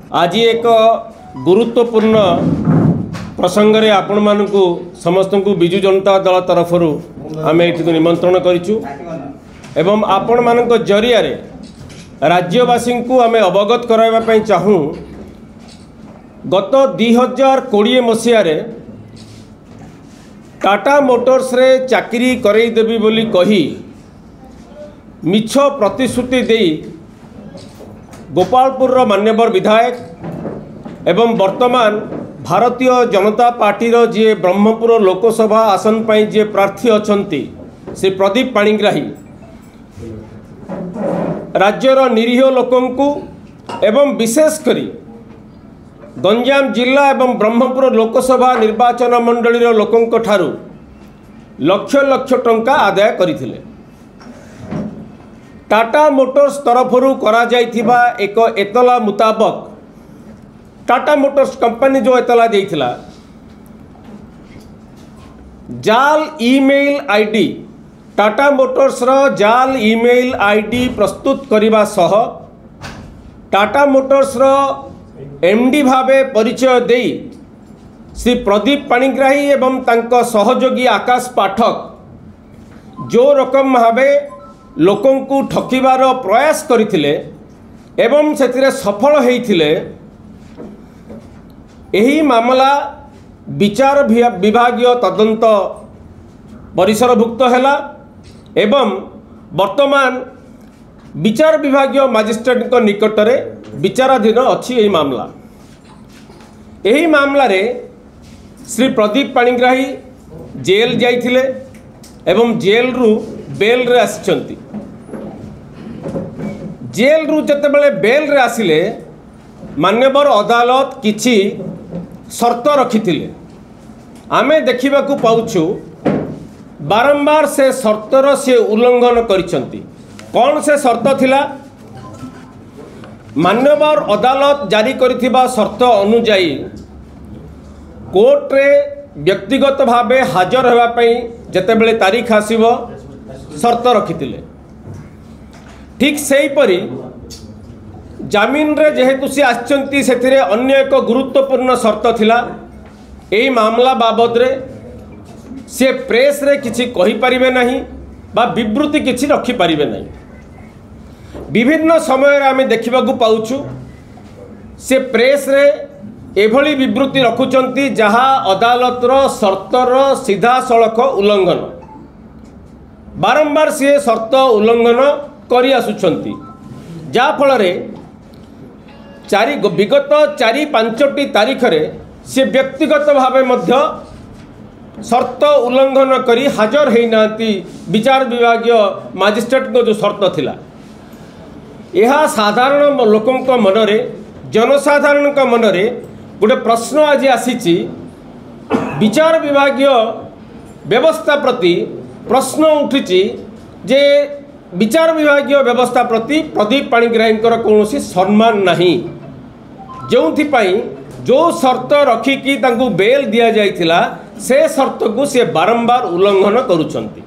आज एक गुरुत्वपूर्ण प्रसंग रे आपण मानकु समस्त को बिजु जनता दल तरफ आम ये निमंत्रण करिचु एवं आपण मानक जरिया रे राज्यवासी को आम अवगत कराइबा चाहूँ। गत 2020 मसीह टाटा मोटर्स रे चाकरी करई देबी बोली कही मिछ प्रतिश्रुति देई गोपालपुर मान्यवर विधायक एवं वर्तमान भारतीय जनता पार्टी रो जे ब्रह्मपुर लोकसभा आसन पर जे प्रार्थी अछंती से प्रदीप पाणिग्राही राज्यर निरीह लोकंकु एवं विशेष करी गंजाम जिला एवं ब्रह्मपुर लोकसभा निर्वाचन मंडली लोकंक ठारू लक्ष लक्ष टंका आदाय करथिले। टाटा मोटर्स तरफरु करा जाइथिबा एक एतला मुताबक टाटा मोटर्स कंपनी जो एतला देइथिला जाल ईमेल आईडी टाटा मोटर्स रो जाल ईमेल आईडी प्रस्तुत करिबा सह टाटा मोटर्स रो एमडी भावे परिचय देई श्री प्रदीप पाणिग्राही एवं तांको सहयोगी आकाश पाठक जो रकम भावे लोकंकु ठकिबार प्रयास करथिले एवं सेतिरे सफल हेइथिले। एही मामला विचार विभागीय तदंत परिसरभुक्त हैला एवं वर्तमान विचार विभागीय मजिस्ट्रेट निकट में विचाराधीन अच्छी यही मामला। यही मामला रे श्री प्रदीप पाणिग्राही जेल जाइथिले एवं जेल रु बेल रे आसिचंती। जेल रु जते बेले बेल रे आसिले मान्यवर अदालत किछि शर्त रखिथिले आमे देखिबाकू पाउछु बारंबार से शर्तर से उल्लंघन करिसंती। कौन से शर्त थिला? मान्यवर अदालत जारी करिथिबा शर्त अनुजाई कोर्ट रे व्यक्तिगत भावे हाजर होगा पई जतेबेले तारीख आसीबो शर्त रखिथिले। ठीक सेही परी जामीन रे जेहेतु से आछंती सेथिरे अन्य एक गुरुत्वपूर्ण शर्त थिला। एही मामला बाबद रे से प्रेस रे किछि कहि परिबे नाही बा विवृत्ति किछि रखि परिबे नाही। विभिन्न समय आम देखा पाउछु से प्रेस रे एभली विवृत्ति रखुचंती जहाँ अदालतर शर्तर सीधा सड़क उल्लंघन बारंबार सी शर्त उल्लंघन करि आसुचंती जा फल विगत 4-5 तारीख रे से व्यक्तिगत भावे मध्य शर्त उल्लंघन करी हाजर होइनांती विचार विभागीय मजिस्ट्रेट को जो शर्त थिला। यह साधारण लोकंक मनरे जनसाधारण मनरे गोटे प्रश्न आज आसी विचार विभागीय व्यवस्था प्रति प्रश्न उठी जे विचार विभागीय व्यवस्था प्रति प्रदीप पाणिग्राही कौन सम्मान नहीं जो जो शर्त रखिकी बेल दि जाइथिला से शर्त को सी बारंबार उल्लंघन करुछंती।